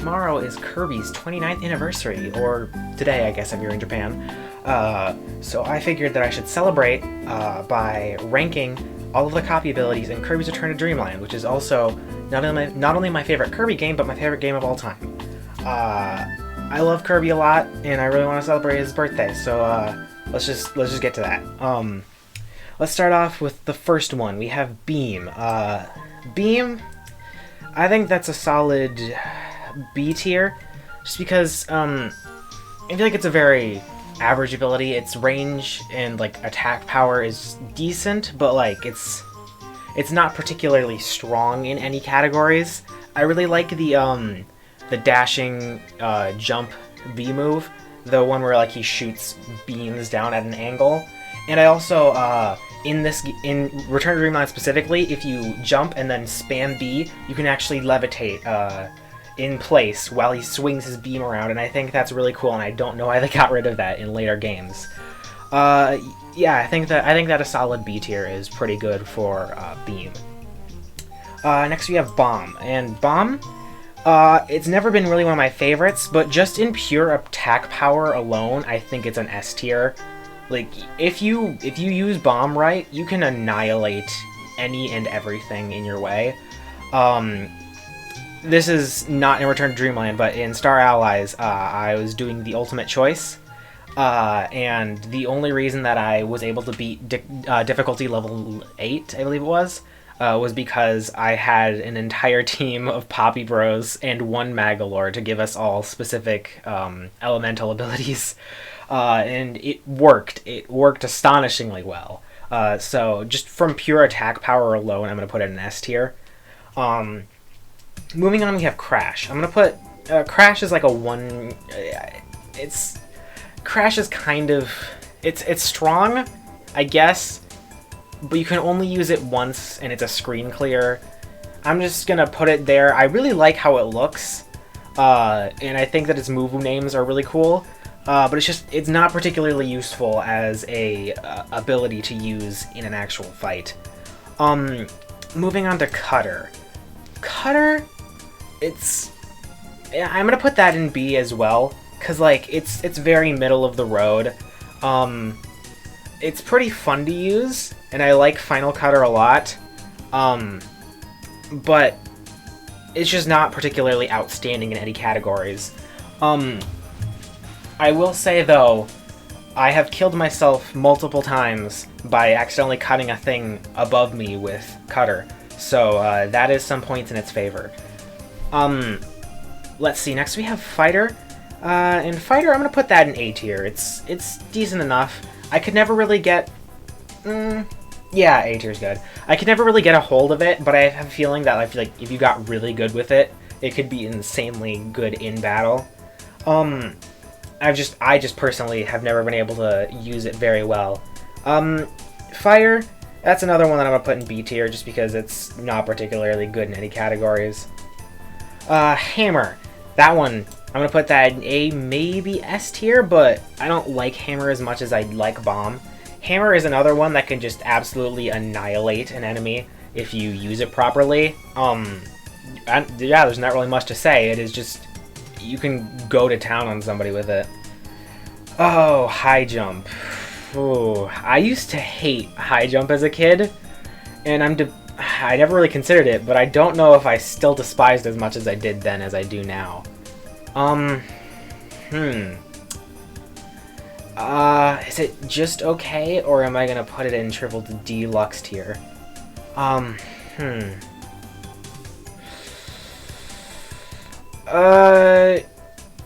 tomorrow is Kirby's 29th anniversary, or today, I guess, if you're in Japan. So I figured that I should celebrate by ranking all of the copy abilities in Kirby's Return to Dreamland, which is also not only my favorite Kirby game, but my favorite game of all time. I love Kirby a lot, and I really want to celebrate his birthday, so let's just get to that. Let's start off with the first one. We have Beam. Beam, I think that's a solid B tier, just because I feel like it's a very average ability. Its range and like attack power is decent, but like it's not particularly strong in any categories. I really like the dashing jump B move, the one where like he shoots beams down at an angle. And I also in Return to Dreamland specifically, if you jump and then spam B, you can actually levitate in place while he swings his beam around, and I think that's really cool, and I don't know why they got rid of that in later games. Yeah, I think that a solid B tier is pretty good for Beam. Next we have Bomb, and Bomb, it's never been really one of my favorites, but just in pure attack power alone, I think it's an S tier. Like, if you use Bomb right, you can annihilate any and everything in your way. This is not in Return to Dreamland, but in Star Allies, I was doing the ultimate choice, and the only reason that I was able to beat difficulty level 8, I believe it was because I had an entire team of Poppy Bros and one Magalore to give us all specific elemental abilities, and it worked. It worked astonishingly well. So just from pure attack power alone, I'm going to put it in S tier. Moving on, we have Crash. I'm gonna put Crash is like a 1. Crash is kind of it's strong, I guess, but you can only use it once, and it's a screen clear. I'm just gonna put it there. I really like how it looks, and I think that its move names are really cool. But it's not particularly useful as a ability to use in an actual fight. Moving on to Cutter. Cutter, I'm gonna put that in B as well, cause like it's very middle of the road. It's pretty fun to use, and I like Final Cutter a lot. But it's just not particularly outstanding in any categories. I will say though, I have killed myself multiple times by accidentally cutting a thing above me with Cutter. So that is some points in its favor. Let's see, next we have Fighter. And Fighter, I'm gonna put that in A tier. It's decent enough. I could never really get... yeah, A tier's good. I could never really get a hold of it, but I have a feeling that I feel like if you got really good with it, it could be insanely good in battle. I just personally have never been able to use it very well. Fire, that's another one that I'm gonna put in B tier just because it's not particularly good in any categories. Hammer, that one, I'm gonna put that in A, maybe S tier, but I don't like Hammer as much as I like Bomb. Hammer is another one that can just absolutely annihilate an enemy if you use it properly. Yeah, there's not really much to say. It is just, you can go to town on somebody with it. Oh, High Jump. Ooh, I used to hate High Jump as a kid, and I never really considered it, but I don't know if I still despised it as much as I did then as I do now. Is it just okay, or am I gonna put it in Triple Deluxe tier?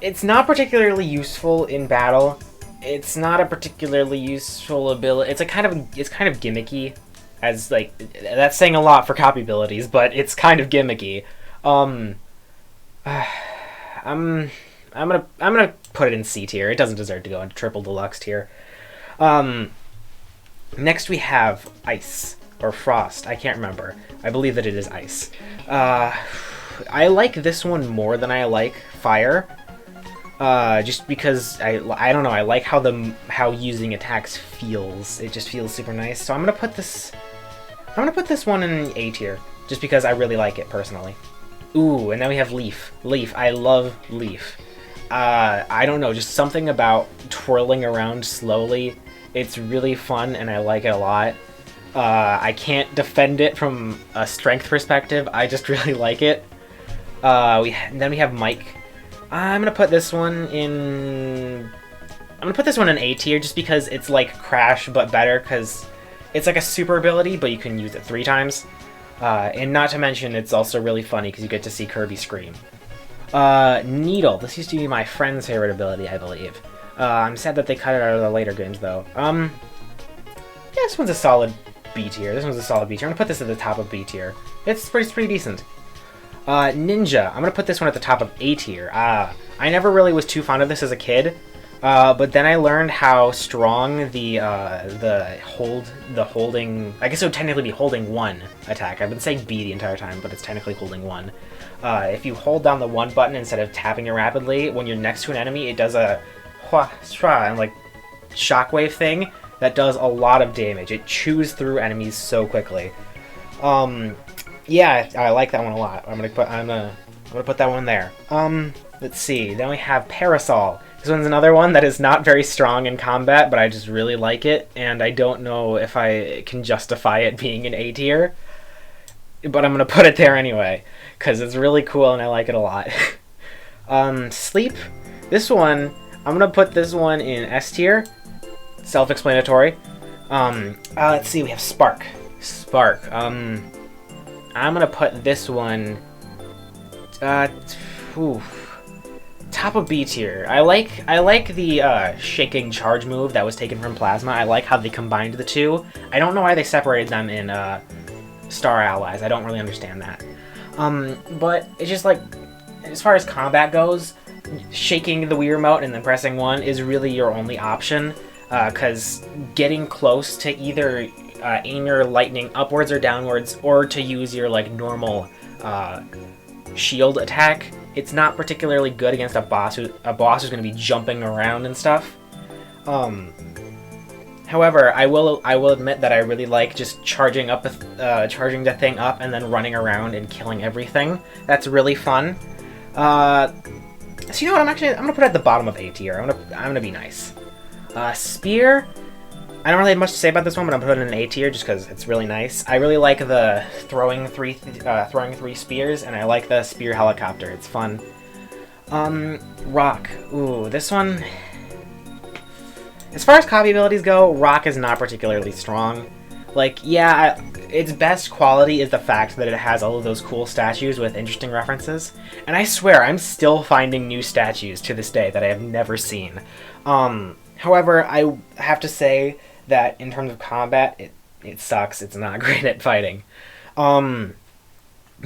It's not particularly useful in battle. It's not a particularly useful ability. It's kind of gimmicky, as like that's saying a lot for copy abilities, but it's kind of gimmicky. I'm gonna put it in C tier. It doesn't deserve to go into Triple Deluxe tier. Next we have Ice or Frost. I can't remember. I believe that it is Ice. I like this one more than I like Fire. Just because I don't know, I like how using attacks feels. It just feels super nice. So I'm gonna put this one in A tier, just because I really like it personally. Ooh, and then we have Leaf. Leaf, I love Leaf. I don't know, just something about twirling around slowly. It's really fun, and I like it a lot. I can't defend it from a strength perspective. I just really like it. Then we have Mike. I'm gonna put this one in A tier just because it's like Crash but better, because it's like a super ability, but you can use it 3 times. And not to mention, it's also really funny because you get to see Kirby scream. Needle. This used to be my friend's favorite ability, I believe. I'm sad that they cut it out of the later games, though. Yeah, this one's a solid B tier. I'm gonna put this at the top of B tier. It's pretty decent. Ninja. I'm gonna put this one at the top of A tier. I never really was too fond of this as a kid, but then I learned how strong the holding. I guess it would technically be holding 1 attack. I've been saying B the entire time, but it's technically holding 1. If you hold down the 1 button instead of tapping it rapidly, when you're next to an enemy, it does a like shockwave thing that does a lot of damage. It chews through enemies so quickly. Yeah, I like that one a lot. I'm gonna put that one there. Let's see. Then we have Parasol. This one's another one that is not very strong in combat, but I just really like it, and I don't know if I can justify it being an A tier, but I'm gonna put it there anyway because it's really cool and I like it a lot. Sleep. This one, I'm gonna put this one in S tier. Self-explanatory. Let's see. We have Spark. I'm gonna put this one top of B tier. I like the shaking charge move that was taken from Plasma. I like how they combined the two. I don't know why they separated them in Star Allies. I don't really understand that. But it's just like, as far as combat goes, shaking the Wii Remote and then pressing 1 is really your only option, because getting close to either aim your lightning upwards or downwards, or to use your like normal shield attack, it's not particularly good against a boss who's going to be jumping around and stuff. However, I will admit that I really like just charging the thing up and then running around and killing everything. That's really fun. So you know what? I'm gonna put it at the bottom of A tier. I'm gonna be nice. Spear. I don't really have much to say about this one, but I'm putting it in A tier just because it's really nice. I really like the throwing three spears, and I like the spear helicopter. It's fun. Rock. Ooh, this one. As far as copy abilities go, Rock is not particularly strong. Like, yeah, its best quality is the fact that it has all of those cool statues with interesting references. And I swear, I'm still finding new statues to this day that I have never seen. However, I have to say that in terms of combat, it sucks. It's not great at fighting.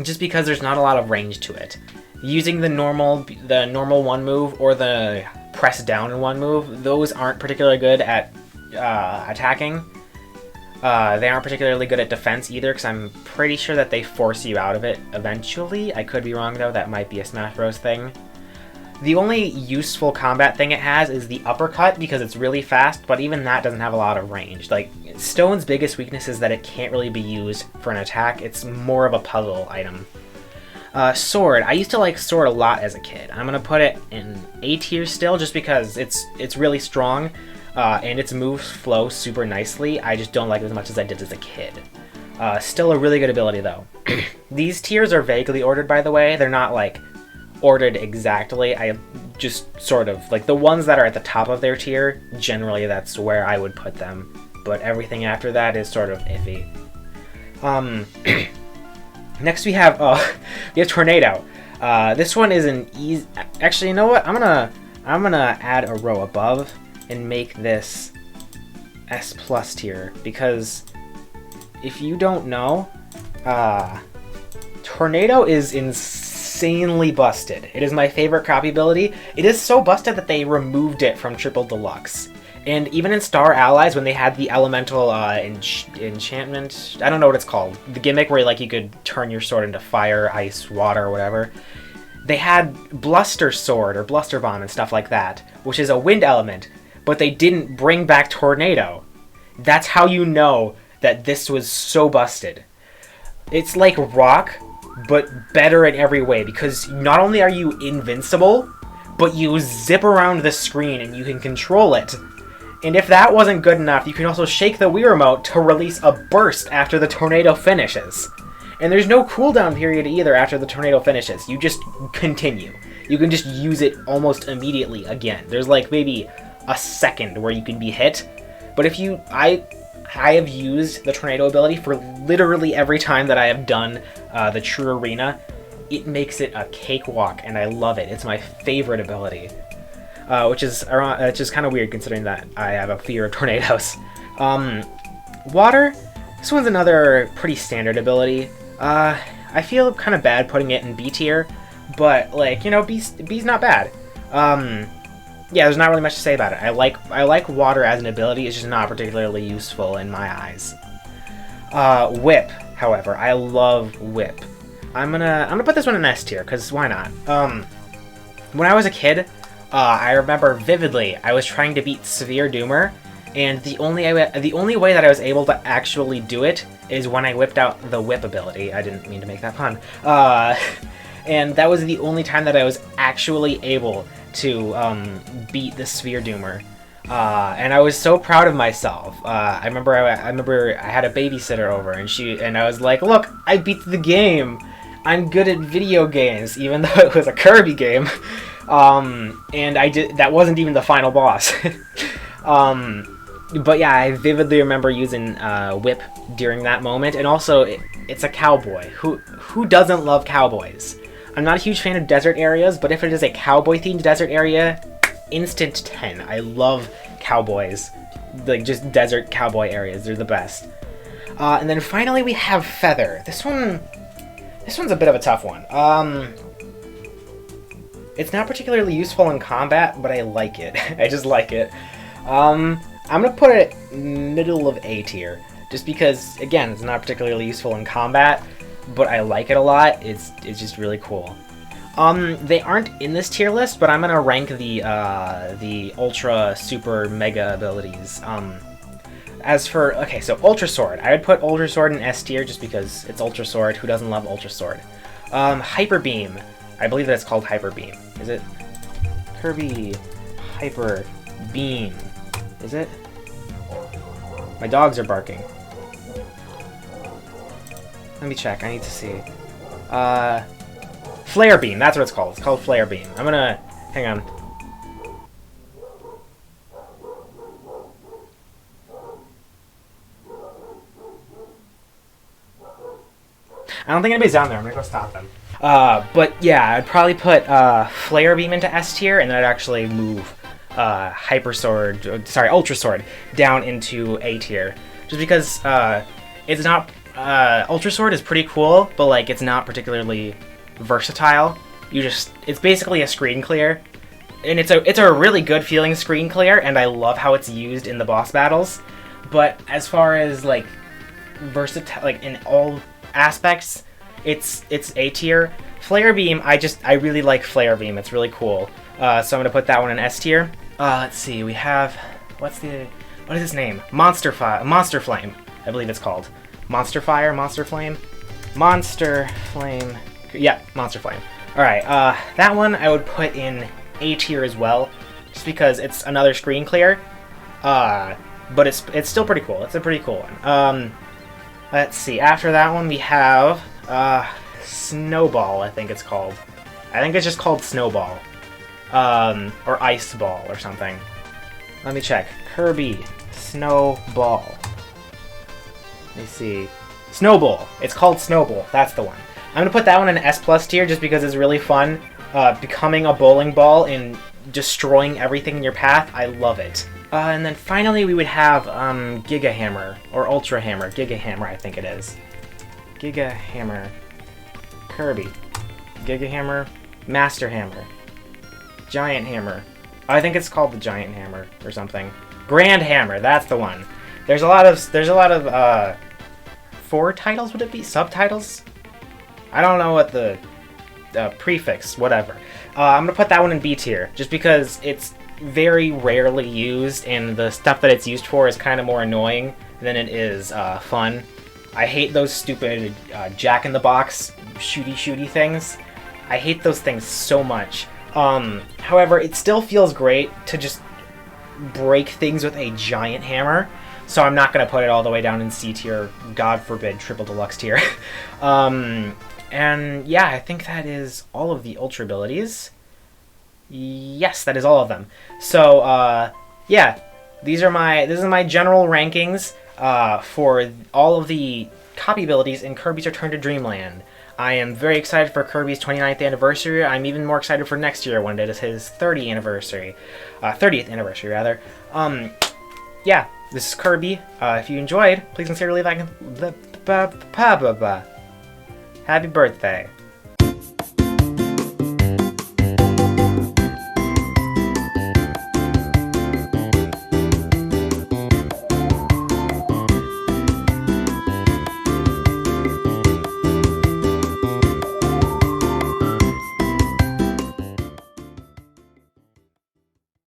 Just because there's not a lot of range to it. Using the normal 1 move or the press down in 1 move, those aren't particularly good at attacking. They aren't particularly good at defense either, because I'm pretty sure that they force you out of it eventually. I could be wrong though, that might be a Smash Bros. Thing. The only useful combat thing it has is the uppercut, because it's really fast, but even that doesn't have a lot of range. Like, Stone's biggest weakness is that it can't really be used for an attack. It's more of a puzzle item. Sword. I used to like Sword a lot as a kid. I'm gonna put it in A tier still, just because it's really strong, and its moves flow super nicely. I just don't like it as much as I did as a kid. Still a really good ability though. These tiers are vaguely ordered, by the way. They're not like ordered exactly. I just sort of like the ones that are at the top of their tier, generally that's where I would put them, but everything after that is sort of iffy. Next we have Tornado. This one is an easy. Actually, you know what? I'm gonna add a row above and make this S+ tier, because if you don't know, Tornado is insanely busted. It is my favorite copy ability. It is so busted that they removed it from Triple Deluxe. And even in Star Allies, when they had the elemental enchantment, I don't know what it's called, the gimmick where like you could turn your sword into fire, ice, water, or whatever, they had Bluster Sword or Bluster Bomb and stuff like that, which is a wind element, but they didn't bring back Tornado. That's how you know that this was so busted. It's like Rock, but better in every way, because not only are you invincible, but you zip around the screen and you can control it. And if that wasn't good enough, you can also shake the Wii Remote to release a burst after the tornado finishes. And there's no cooldown period either after the tornado finishes. You just continue. You can just use it almost immediately again. There's like maybe a second where you can be hit. But if you... I have used the tornado ability for literally every time that I have done the True Arena. It makes it a cakewalk, and I love it. It's my favorite ability. Which is kind of weird considering that I have a fear of tornadoes. Water. This one's another pretty standard ability. I feel kind of bad putting it in B tier, but like, you know, B's not bad. Yeah, there's not really much to say about it. I like water as an ability. It's just not particularly useful in my eyes. Whip, however, I love Whip. I'm gonna put this one in S tier, because why not? When I was a kid, I remember vividly I was trying to beat Severe Doomer, and the only way that I was able to actually do it is when I whipped out the Whip ability. I didn't mean to make that pun. And that was the only time that I was actually able to beat the Sphere Doomer. And I was so proud of myself. I remember I had a babysitter over, and I was like, "Look, I beat the game. I'm good at video games, even though it was a Kirby game." And that wasn't even the final boss. But yeah, I vividly remember using Whip during that moment, and also it's a cowboy. Who doesn't love cowboys? I'm not a huge fan of desert areas, but if it is a cowboy-themed desert area, instant 10. I love cowboys, like just desert cowboy areas. They're the best. And then finally we have Feather. This one's a bit of a tough one. It's not particularly useful in combat, but I like it. I just like it. I'm gonna put it middle of A tier, just because, again, it's not particularly useful in combat, but I like it a lot. It's just really cool. They aren't in this tier list, but I'm gonna rank the Ultra, Super, Mega abilities. So Ultra Sword. I would put Ultra Sword in S tier just because it's Ultra Sword. Who doesn't love Ultra Sword? Hyper Beam. I believe that it's called Hyper Beam. Is it? Kirby Hyper Beam. Is it? My dogs are barking. Let me check. I need to see. Flare Beam. That's what it's called. It's called Flare Beam. I'm gonna... Hang on. I don't think anybody's down there. I'm gonna go stop them. But yeah, I'd probably put Flare Beam into S tier, and then I'd actually move Ultra Sword down into A tier. Just because it's not... Ultra Sword is pretty cool, but like it's not particularly versatile. It's basically a screen clear. And it's a really good feeling screen clear, and I love how it's used in the boss battles. But as far as like versatile, like in all aspects, it's A tier. Flare Beam, I really like Flare Beam. It's really cool. So I'm gonna put that one in S tier. Let's see. We have what is its name? Monster Flame, I believe it's called. Monster Fire, Monster Flame, Monster Flame. Yeah, Monster Flame. All right. That one I would put in A tier as well, just because it's another screen clear. But it's still pretty cool. It's a pretty cool one. Let's see. After that one, we have Snowball, I think it's called. I think it's just called Snowball. Or Ice Ball or something. Let me check. Kirby Snowball. Let me see. Snowball. It's called Snowball. That's the one. I'm going to put that one in S+ tier just because it's really fun. Becoming a bowling ball and destroying everything in your path. I love it. And then finally we would have Giga Hammer, or Ultra Hammer. Giga Hammer, I think it is. Giga Hammer. Kirby. Giga Hammer. Master Hammer. Giant Hammer. I think it's called the Giant Hammer or something. Grand Hammer, that's the one. There's a lot of 4 titles, would it be? Subtitles? I don't know what the prefix, whatever. I'm gonna put that one in B tier, just because it's very rarely used, and the stuff that it's used for is kind of more annoying than it is fun. I hate those stupid Jack-in-the-Box shooty things. I hate those things so much. However, it still feels great to just break things with a giant hammer. So I'm not going to put it all the way down in C tier, God forbid, triple deluxe tier. And yeah, I think that is all of the Ultra abilities. Yes, that is all of them. So yeah, this is my general rankings for all of the copy abilities in Kirby's Return to Dreamland. I am very excited for Kirby's 29th anniversary. I'm even more excited for next year when it is his 30th anniversary. Yeah, this is Kirby. If you enjoyed, please consider leaving a like. Happy birthday.